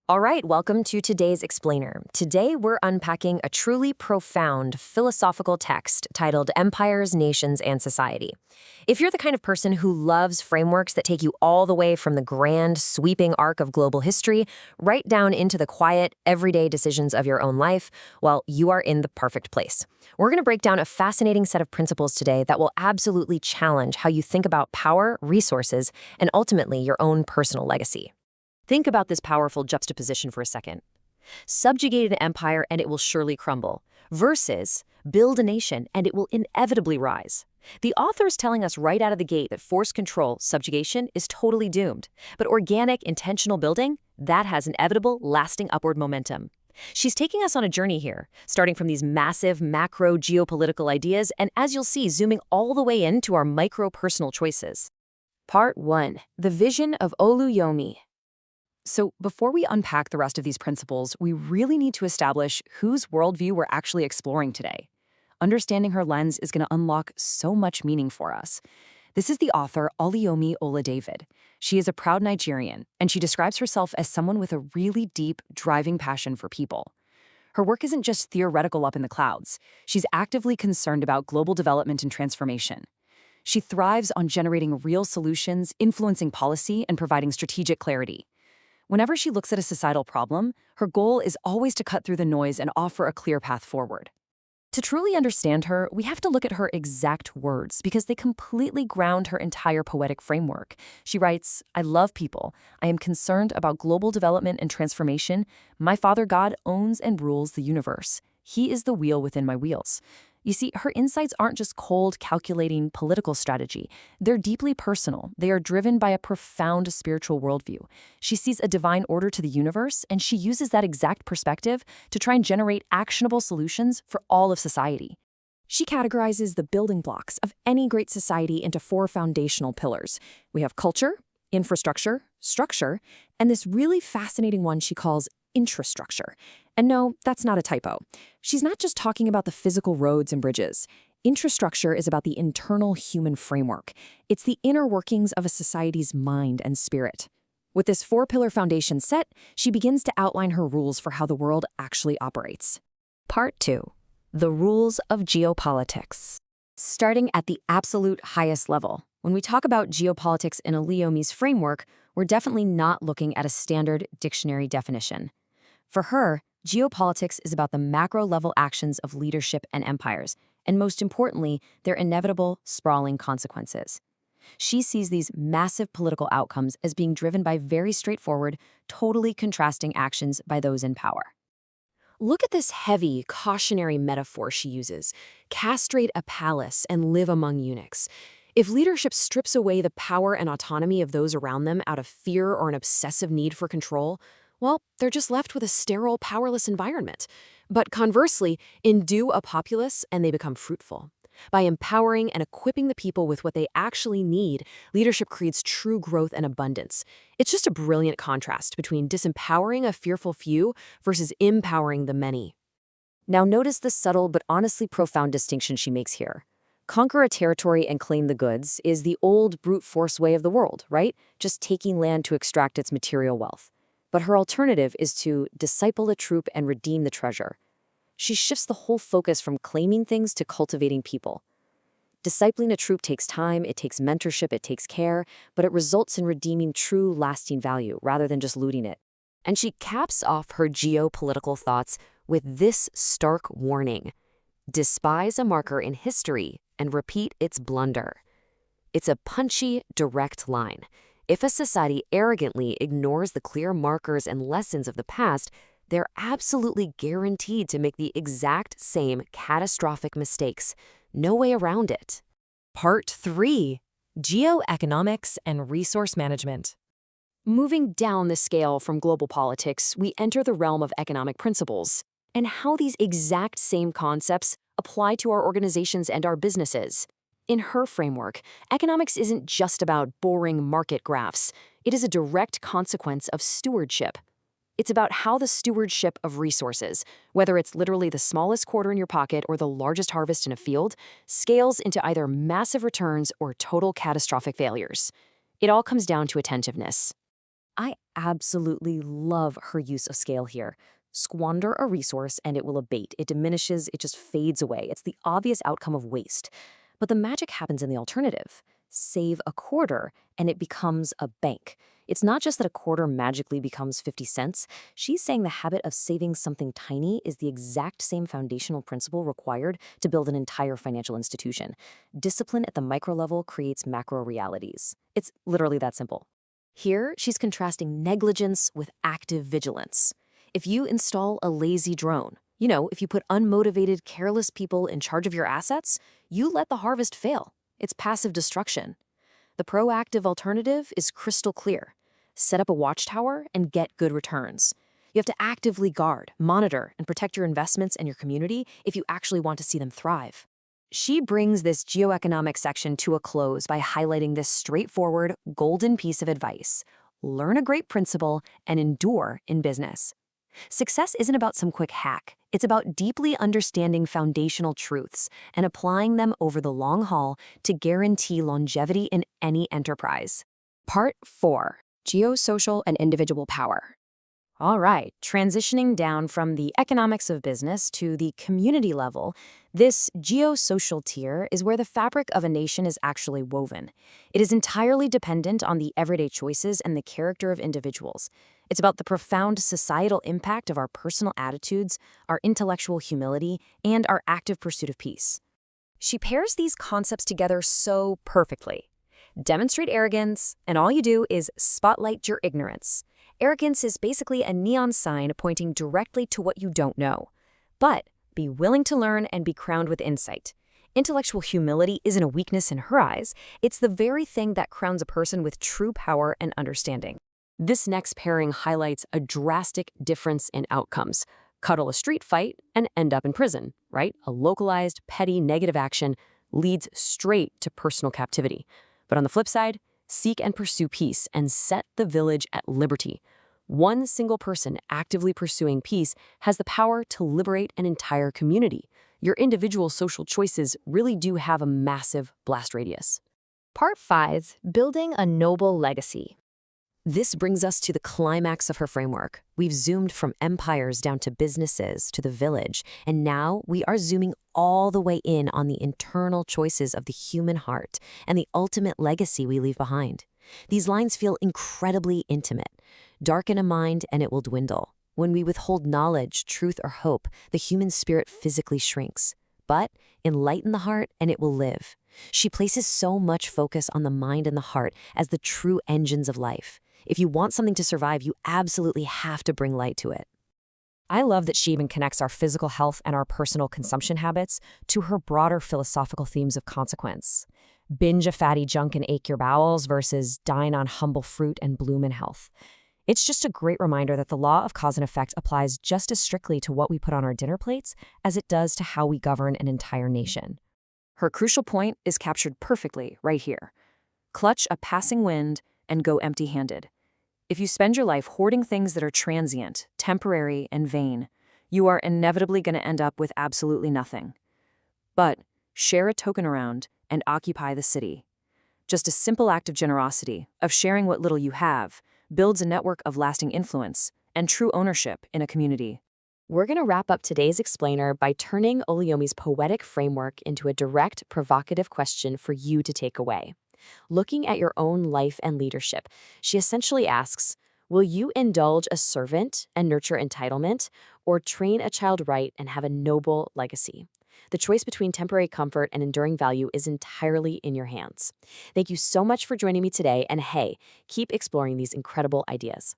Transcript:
All right, welcome to today's Explainer. Today we're unpacking a truly profound philosophical text titled Empires, Nations, and Society. If you're the kind of person who loves frameworks that take you all the way from the grand, sweeping arc of global history right down into the quiet, everyday decisions of your own life, well, you are in the perfect place. We're going to break down a fascinating set of principles today that will absolutely challenge how you think about power, resources, and ultimately your own personal legacy. Think about this powerful juxtaposition for a second. Subjugate an empire and it will surely crumble, versus build a nation and it will inevitably rise. The author is telling us right out of the gate that forced control, subjugation, is totally doomed. But organic, intentional building, that has inevitable, lasting upward momentum. She's taking us on a journey here, starting from these massive, macro geopolitical ideas and, as you'll see, zooming all the way into our micro-personal choices. Part 1. The Vision of Oluyomi. So before we unpack the rest of these principles, we really need to establish whose worldview we're actually exploring today. Understanding her lens is going to unlock so much meaning for us. This is the author Oluyomi Oladevid. She is a proud Nigerian, and she describes herself as someone with a really deep, driving passion for people. Her work isn't just theoretical up in the clouds. She's actively concerned about global development and transformation. She thrives on generating real solutions, influencing policy, and providing strategic clarity. Whenever she looks at a societal problem, her goal is always to cut through the noise and offer a clear path forward. To truly understand her, we have to look at her exact words because they completely ground her entire poetic framework. She writes, "I love people. I am concerned about global development and transformation. My Father God owns and rules the universe. He is the wheel within my wheels." You see, her insights aren't just cold, calculating political strategy. They're deeply personal. They are driven by a profound spiritual worldview. She sees a divine order to the universe, and she uses that exact perspective to try and generate actionable solutions for all of society. She categorizes the building blocks of any great society into four foundational pillars. We have culture, infrastructure, structure, and this really fascinating one she calls infrastructure. And no, that's not a typo. She's not just talking about the physical roads and bridges. Infrastructure is about the internal human framework. It's the inner workings of a society's mind and spirit. With this four-pillar foundation set, she begins to outline her rules for how the world actually operates. Part 2. The Rules of Geopolitics. Starting at the absolute highest level, when we talk about geopolitics in Oluyomi's framework, we're definitely not looking at a standard dictionary definition. For her, geopolitics is about the macro-level actions of leadership and empires, and most importantly, their inevitable, sprawling consequences. She sees these massive political outcomes as being driven by very straightforward, totally contrasting actions by those in power. Look at this heavy, cautionary metaphor she uses. Castrate a palace and live among eunuchs. If leadership strips away the power and autonomy of those around them out of fear or an obsessive need for control, well, they're just left with a sterile, powerless environment. But conversely, endue a populace and they become fruitful. By empowering and equipping the people with what they actually need, leadership creates true growth and abundance. It's just a brilliant contrast between disempowering a fearful few versus empowering the many. Now notice the subtle but honestly profound distinction she makes here. Conquer a territory and claim the goods is the old brute force way of the world, right? Just taking land to extract its material wealth. But her alternative is to disciple a troop and redeem the treasure. She shifts the whole focus from claiming things to cultivating people. Discipling a troop takes time, it takes mentorship, it takes care, but it results in redeeming true, lasting value rather than just looting it. And she caps off her geopolitical thoughts with this stark warning: despise a marker in history and repeat its blunder. It's a punchy, direct line. If a society arrogantly ignores the clear markers and lessons of the past, they're absolutely guaranteed to make the exact same catastrophic mistakes. No way around it. Part 3. Geoeconomics and Resource Management. Moving down the scale from global politics, we enter the realm of economic principles and how these exact same concepts apply to our organizations and our businesses. In her framework, economics isn't just about boring market graphs. It is a direct consequence of stewardship. It's about how the stewardship of resources, whether it's literally the smallest quarter in your pocket or the largest harvest in a field, scales into either massive returns or total catastrophic failures. It all comes down to attentiveness. I absolutely love her use of scale here. Squander a resource and it will abate. It diminishes, it just fades away. It's the obvious outcome of waste. But the magic happens in the alternative. Save a quarter and it becomes a bank. It's not just that a quarter magically becomes 50 cents. She's saying the habit of saving something tiny is the exact same foundational principle required to build an entire financial institution. Discipline at the micro level creates macro realities. It's literally that simple. Here, she's contrasting negligence with active vigilance. If you install a lazy drone, if you put unmotivated, careless people in charge of your assets, you let the harvest fail. It's passive destruction. The proactive alternative is crystal clear. Set up a watchtower and get good returns. You have to actively guard, monitor, and protect your investments and your community if you actually want to see them thrive. She brings this geoeconomic section to a close by highlighting this straightforward, golden piece of advice. Learn a great principle and endure in business. Success isn't about some quick hack. It's about deeply understanding foundational truths and applying them over the long haul to guarantee longevity in any enterprise. Part 4. Geosocial and individual power. All right, transitioning down from the economics of business to the community level, this geosocial tier is where the fabric of a nation is actually woven. It is entirely dependent on the everyday choices and the character of individuals. It's about the profound societal impact of our personal attitudes, our intellectual humility, and our active pursuit of peace. She pairs these concepts together so perfectly. Demonstrate arrogance, and all you do is spotlight your ignorance. Arrogance is basically a neon sign pointing directly to what you don't know. But be willing to learn and be crowned with insight. Intellectual humility isn't a weakness in her eyes. It's the very thing that crowns a person with true power and understanding. This next pairing highlights a drastic difference in outcomes. Cuddle a street fight and end up in prison, right? A localized, petty, negative action leads straight to personal captivity. But on the flip side, seek and pursue peace and set the village at liberty. One single person actively pursuing peace has the power to liberate an entire community. Your individual social choices really do have a massive blast radius. Part 5. Building a noble legacy. This brings us to the climax of her framework. We've zoomed from empires down to businesses, to the village, and now we are zooming all the way in on the internal choices of the human heart and the ultimate legacy we leave behind. These lines feel incredibly intimate. Darken a mind and it will dwindle. When we withhold knowledge, truth, or hope, the human spirit physically shrinks. But enlighten the heart and it will live. She places so much focus on the mind and the heart as the true engines of life. If you want something to survive, you absolutely have to bring light to it. I love that she even connects our physical health and our personal consumption habits to her broader philosophical themes of consequence. Binge a fatty junk and ache your bowels versus dine on humble fruit and bloom in health. It's just a great reminder that the law of cause and effect applies just as strictly to what we put on our dinner plates as it does to how we govern an entire nation. Her crucial point is captured perfectly right here. Clutch a passing wind and go empty-handed. If you spend your life hoarding things that are transient, temporary, and vain, you are inevitably going to end up with absolutely nothing. But share a token around and occupy the city. Just a simple act of generosity, of sharing what little you have, builds a network of lasting influence and true ownership in a community. We're going to wrap up today's explainer by turning Oluyomi's poetic framework into a direct, provocative question for you to take away. Looking at your own life and leadership, she essentially asks, will you indulge a servant and nurture entitlement, or train a child right and have a noble legacy? The choice between temporary comfort and enduring value is entirely in your hands. Thank you so much for joining me today, and hey, keep exploring these incredible ideas.